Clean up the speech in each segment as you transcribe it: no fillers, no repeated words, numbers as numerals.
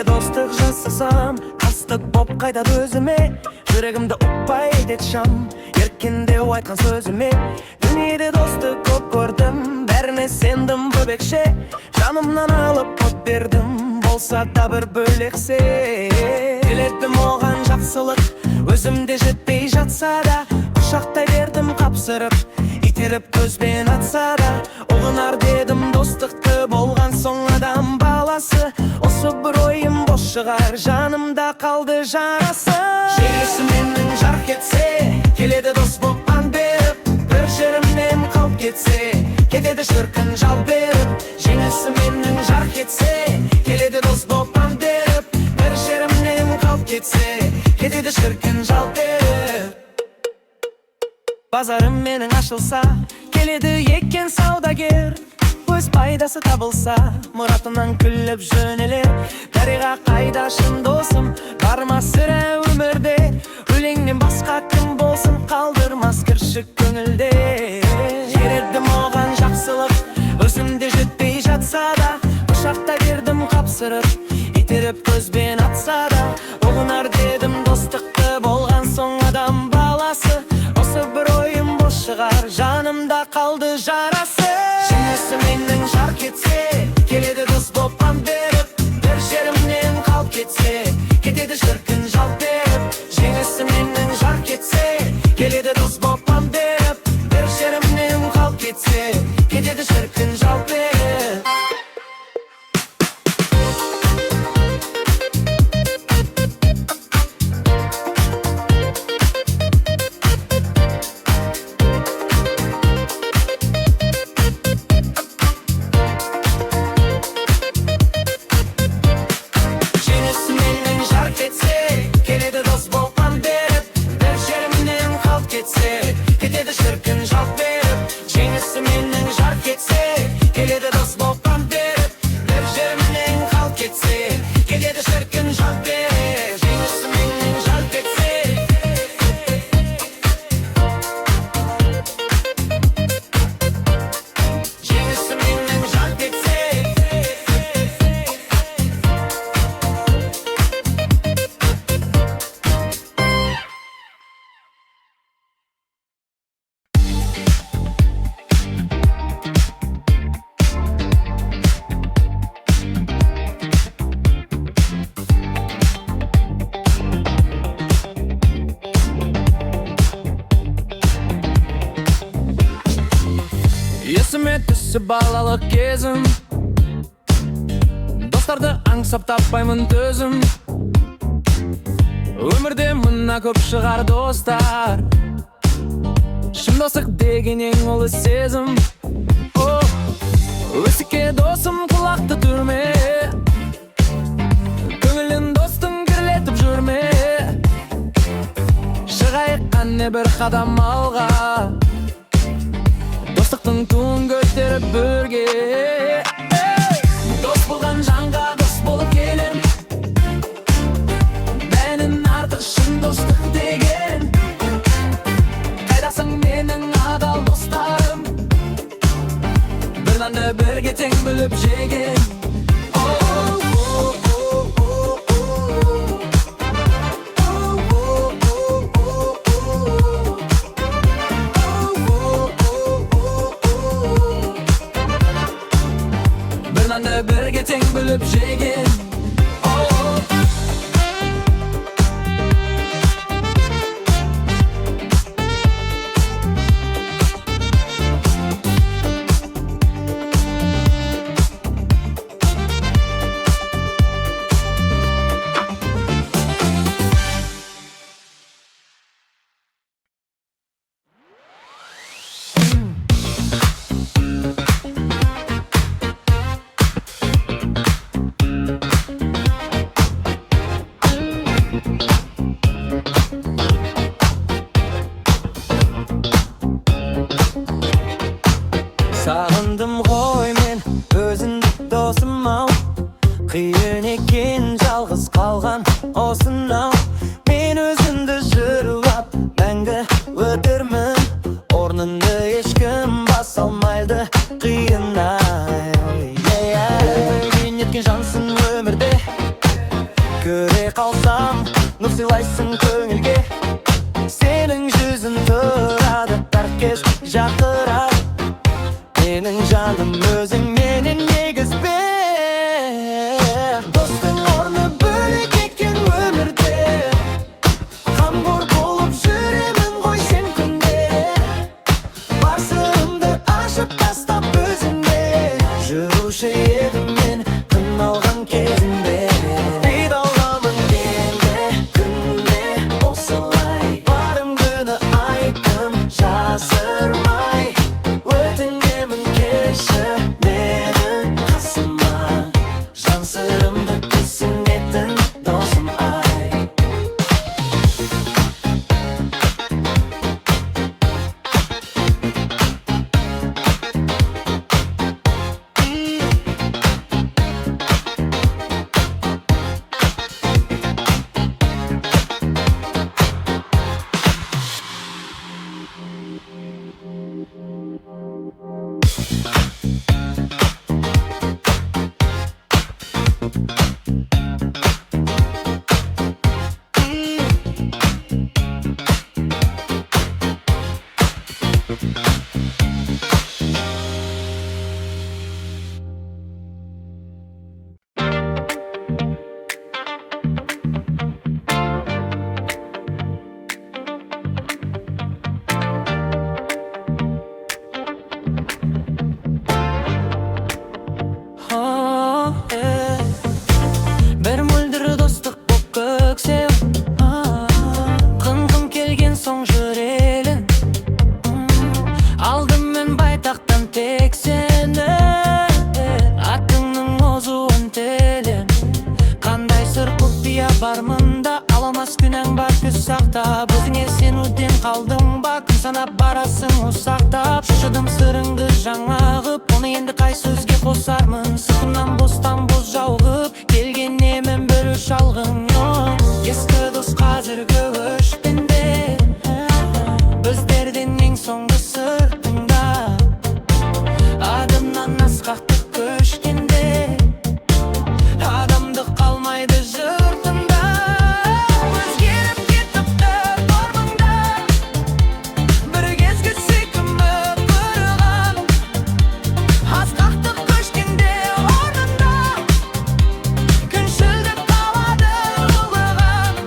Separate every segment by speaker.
Speaker 1: Кімге достық жасасам, қастық боп қайтады өзіме. Жүрегімді ұқпай етет шам, еркіндеу айтқан сөзіме. Дүниеде достық көп көрдім, бәріне сендім бөбекше. Жанымнан алып от бердім, болса да бір бөлексе. Тіледім оған жақсылық, өзімде жетпей жатса да. Құшақтай бердім қапсырып, итеріп көзбен атса да. Ұғынар дедім достықты, болған соң адам баласы. Осы бір ойым бос шығар, жанымда қалды жарасы. Жеңісі менің жарқ етсе, келеді дос боп ант беріп. Бір жерімнен қалып кетсе, кетеді шіркін жал беріп. Жеңісі менің жарқ етсе, келеді дос боп ант беріп. Бір жерімнен қалып кетсе, кетеді шіркін жал беріп. Базарым менің ашылса, келеді екен саудагер. Өз пайдасы табылса, мұратынан күліп жөнелер. Дариға қайда шын досым, барма сірә өмірде. Өлеңнен басқа кім болсын, қалдырмас кіршік көңілде. Жередім оған жақсылық, өзімде жетпей жатса да. Құшақта бердім қапсырып, итеріп көзбен атса да. Ұғынар дедім достықты, болған соң адам баласы. Осы бір ойым бос шығар, жанымда қалды жарасы. Жеңісі менің жарқ етсе, келеді дос боп ант беріп. Бір жерімнен қалып кетсе, кетеді шіркін жал беріп. Жеңісі менің жарқ етсе, келеді дос боп ант беріп. Бір жерімнен қалып кетсе, кетеді шіркін жал беріп. Кетеді шіркін жалт беріп. Жеңісі менің жарқ етсе, келеді дос боп ант беріп. Бір жерімнен қалып кетсе, кетеді шіркін жалт беріп. Жеңісі менің жарқ етсе. Жеңісі менің жарқ етсе. Есіме түсіп балалық кезім, достарды аңсап таппаймын төзім. Өмірде мына көп шығар достар, шын достық деген ең ұлы сезім. Өсекке досым құлақты түрме, көңілін достың кірлетіп жүрме. Шығайық қане бір қадам алға, достықтың туын көтеріп бірге. Дос болған жанға дос болып келем, бәрінен артық шын достық деген. Қайдасың менің адал достарым, бір нанды бірге тең бөліп жеген. Бірге тең бөліп жеген. Sağındım ғой мен өзіндік досым ау, қиын екен жалғыз қалған осынау. Мен өзімді жырлап мәңгі өтірмін, орнымды ешкім баса алмайды қиын ай. Мен еткен жансың өмірде, Сен көңілге сенің жүзің тұрады тәркес жатырады менің жаным өзің менен негізбе достың орны бөлек екен өмірде қамқор болып жүремін ғой сен күнде бар сырымды ашып тастап өзіңе жүруші едім мен қиналған кезімде бейдауламын енді күнде осылай барым күні айттым жасырмай өтінемін келші менің қасыма жан сырымды түсінетін досым ай бір мөлдір достық боп көксеу қым-қым келген соң жүрелін алдым мен байтақтан тек сені атыңның озуын телен қандай сыр құпия бар мұнда аламас күнәң бар күз сақтап өзіңе сенуден қалдың ба күн санап барасың ұсақтап шашыдым сырыңды жаңа ғып оны енді қай сөзге қосармын сыртымнан бостан бос жауғып келген емін бір үш алғың ескі дос қазіргі өшпенде біздерден ең соңғы сыртыңда адымнан асқақтық көшкенде адамдық қалмайды жұртында өзгеріп кетіпті формаңда бір кезгі сүйкімі құрығаным асқақтық көшкенде орнында күншілдік қалады ұлығаным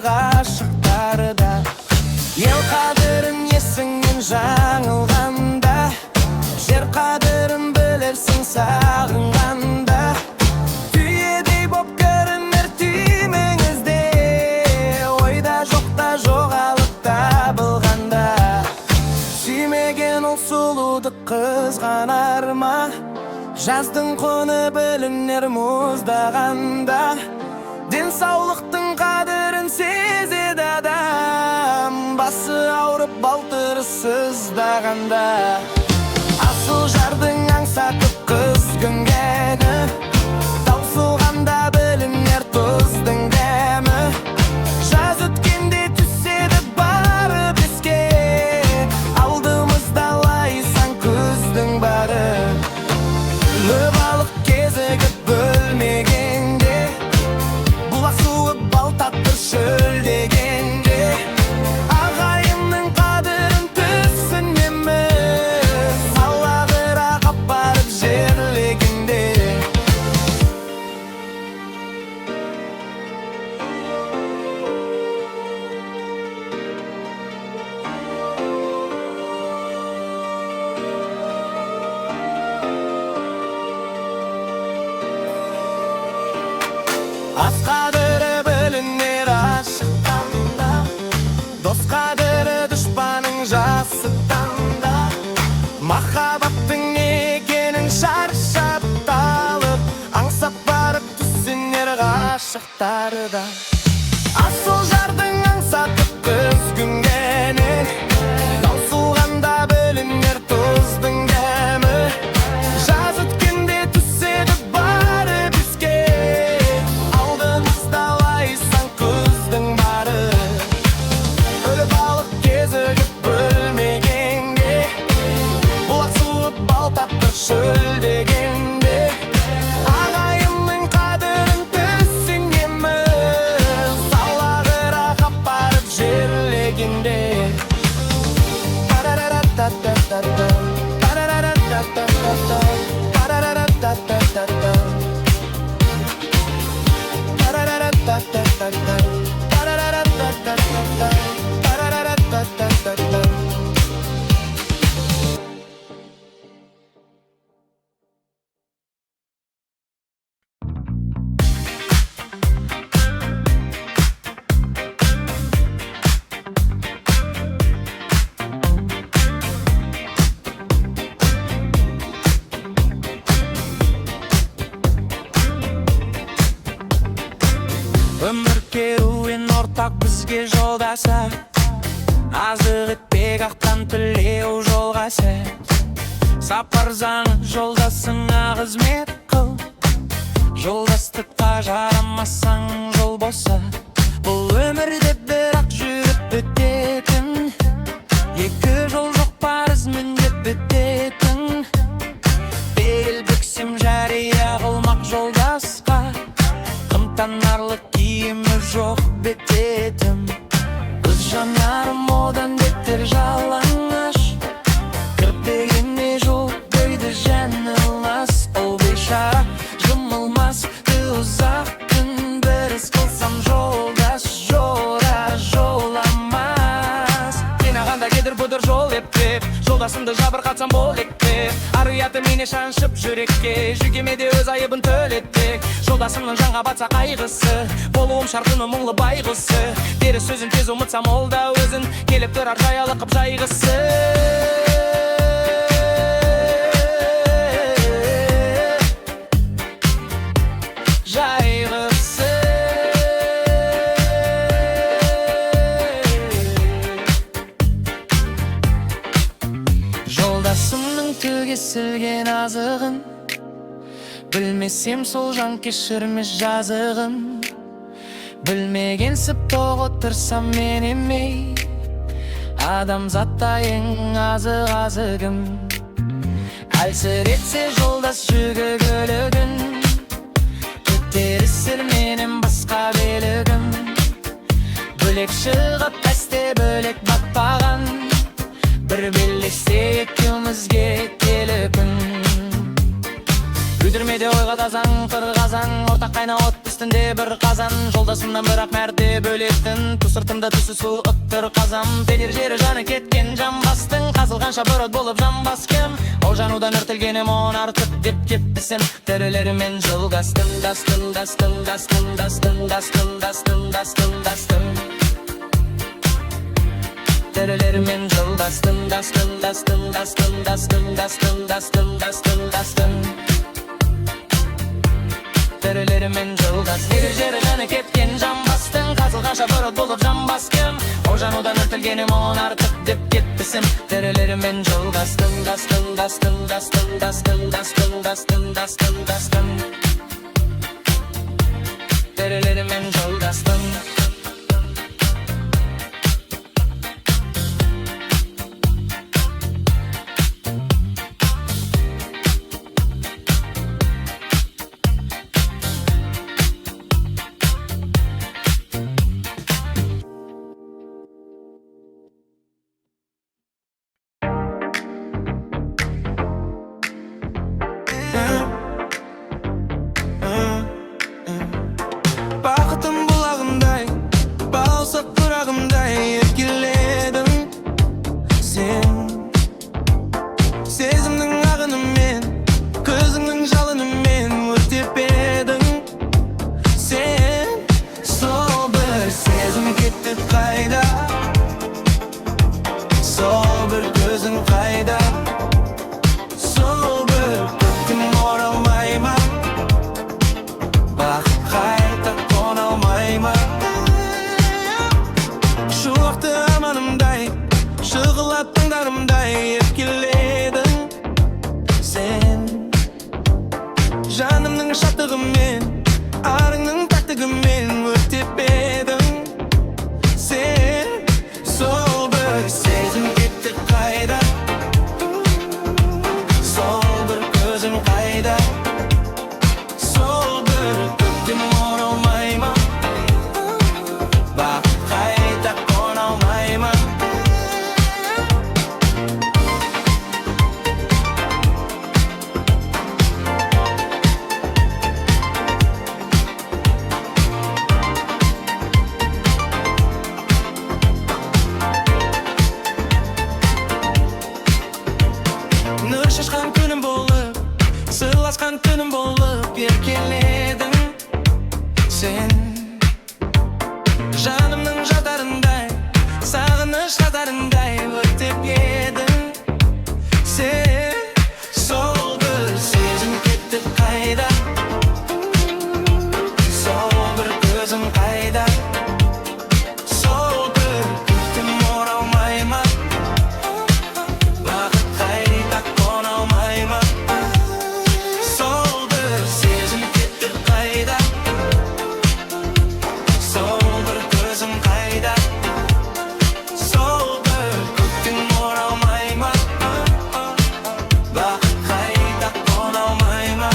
Speaker 1: ғашықтары да. Ел қадірін есіңнен жаңылғанда, жер қадірін білерсің сағынғанда. Түйедей боп көрінер түймеңізде, ойда жоқта жоғалып табылғанда. Сүймеген ол сұлуды қызғанар ма? Жаздың құны білінер мұздағанда. Денсаулықтың қадірін сезеді адам, басы ауырып балтыры сыздағанда. Асыл жардың аңсатып қыз күнгені, таусылғанда білінер тұздың дәмі. Жаз өткенде түседі барып еске, алдымызда лайсаң күздің бары. Балық кезігіп бөлмегенде, бұлақ суы бал таттыр шөлдегенде. Ағайынның қадірін түсінеміз, алағырақ апарып жерлегенде. Ас қадірі білінер ашықтанда, дос қадірі дұшпаның жасытанда. Махаббаттың екенін шаршап талып, аңсап барып түсінер ғашықтары да. Асыл жардың аңсатып күз күнгенін, таусылғанда білінер тұздың дәмі. Жаз өткенде түседі барып еске, алдымызда лайсаң күздің бары. Өлі балық кезігіп бөлмегенде, бұлақ суы бал таттыр шөлдегенде. Ағайынның қадірін түсінеміз, алағырақ апарып жерлегенде. Параратататата, параратататата, параратататата, параратататата, параратататата, параратататата. Өмір керуен ортақ бізге жолдаса, азық етпек ақтан тілеу жолғасы. Сапар заңы жолдасыңа қызмет қыл, жолдастыққа жарамасаң жол боса. Бұл өмірде бірақ жүріп өтетін, екі жол жоқ парыз міндет бітетін. Бел бүксем жария қылмақ жолдасқа, қымтанарлық киімі жоқ бететім. Қыз жанарым одан бетер жалаңаш, кірпегіне жоқ дейді жәні лас. Ол бейшара жұмылмас ұзақ күн, бір іс қылсам жолдас жора жоламас. Қинағанда кедір бұдыр жол ептеп, жолдасымды жабырқатсам бол екпе. Ар-ұяты мене шаншып жүрекке, жүгемеде өз айыбын төлетпек. Жолдасымның жанға батса қайғысы, болуым шартыны мұңлы байғысы. Дері сөзін тез ұмытсам ол да өзін, келіп тұрар жаялы қып жайғысы. Жайғысы. Жолдасымның түгесілген азығын, білмесем сол жан кешірмес жазығын. Білмегенсіп тоқ отырсам мен емей, адамзатта ең азығым. Әлсіретсе жолдас жүгі көлігін, көтерісір менің басқа белігім. Бөлек шығып әсте бөлек батпаған, бір белесте екеумізге келіпін. Үдірмеде ойға тазаң, қырғазаң, ортақ қайна отты үстінде бір қазан, жолдасымнан бірақ мәрте бөлектін. Ту сыртымда түсі су ұттыр қазам, тенер жері жаны кеткен жамбастың. Қазылғанша бұрыт болып жамбас кім? О жанудан үртілгенім он артық деп кеппісін. Тірілерімен жылғастым, дастым, дастым, дастым, дастым, дастым, дастым, дастым, дастым. Тірілерімен жылдастым, дастым, дастым, дастым, дастым, дастым, дастым, дастым, дастым. Тірілерімен жылдастым. Тері жері жаны кеткен жамбастың, қазылғанша бұрыт болып жамбас кім? О жанудан үртілгенім он артық деп кетпісім. Тірілерімен жылдастым, дастым, дастым, дастым, дастым, дастым, дастым, дастым, дастым. Тірілерімен жылдастым.
Speaker 2: Бақытым бұлағымдай, балсақ пырағымдай еркеледің сен. Сезімнің ағынымен, көзіңнің жалынымен өртеп едің сен. Сол бір сезім кетті қайда, сол бір көзің қайда, сол бір көктем оралмай ма, бақыт қайта қона алмай ма? Шуақты арманымдай, жығылат таңдарымдай еркеледің сен. Жанымның шаттығымен, арыңның пәктігімен өртеп едің сен. Сол бір сезім кетті қайда, сол бір көзім қайда, сол бір көктем оралмай ма, бақыт қайта қона алмай ма? Нұр шашқан күнім болып, сырласқан түнім болып еркеледің сен. Жанымның жатарындай, сағыныш қатарындай өртеп едің сен. Сол бір сезім кетті қайда, сол бір көзім қайда, сол бір көктем оралмай ма, бақыт қайта қона алмай ма? Сол бір сезім кетті қайда, сол бір көзім қайда, сол бір көктем оралмай ма, бақыт қайта қона алмай ма?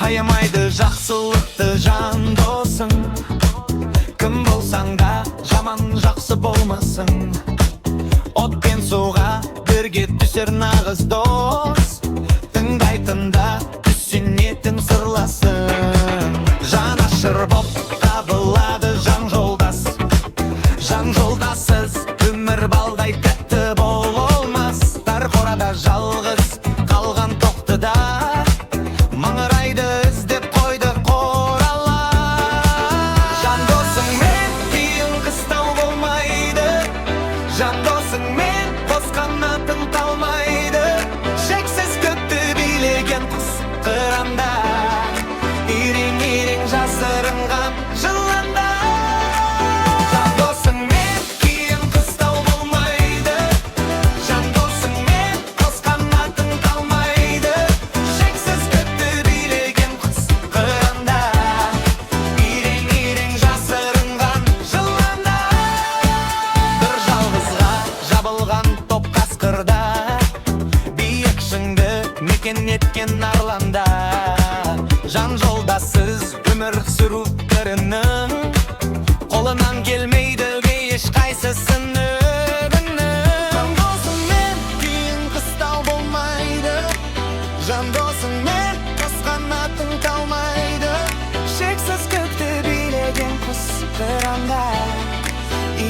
Speaker 2: Аямайды жақсылықты жан досың, кім болсаң да жаман жақсы болмасың. От пен суға бірге түсер нағыз дос, тыңдайтында түсінетін сырласың. Жанашыр боп табылады жан жолдас, жан жолдассыз өмір балдай тәтті болмас. Тар қорада жалғыз қалған тоқтыда, маңырайды іздеп қойды қорала. Жан досыңмен күйің қыстау болмайды, жан досыңмен қос қанатың талмайды. Қолынан келмейді еш қайсысын өкініп Жан досыңмен кейін қыстау болмайды Жан досыңмен қос қанатың талмайды
Speaker 1: Шексіз көкті билеген құс бір анда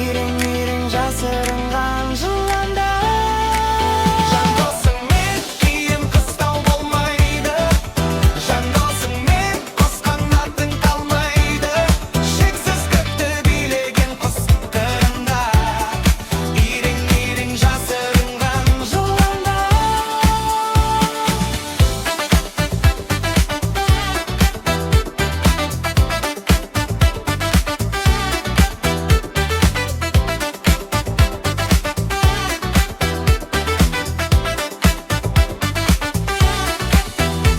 Speaker 1: Ирең-ирең жасырынған жыланда
Speaker 2: Жан досыңмен кейін қыстау болмайды Жан досыңмен қос қанатың талмайды Шексіз көкті билеген құс қырында Ирең-ирең жасырынған
Speaker 1: жыланда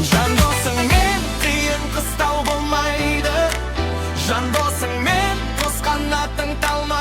Speaker 2: Жан досыңмен қиын қыстау болмайды Жан досыңмен қос қанатың талмайды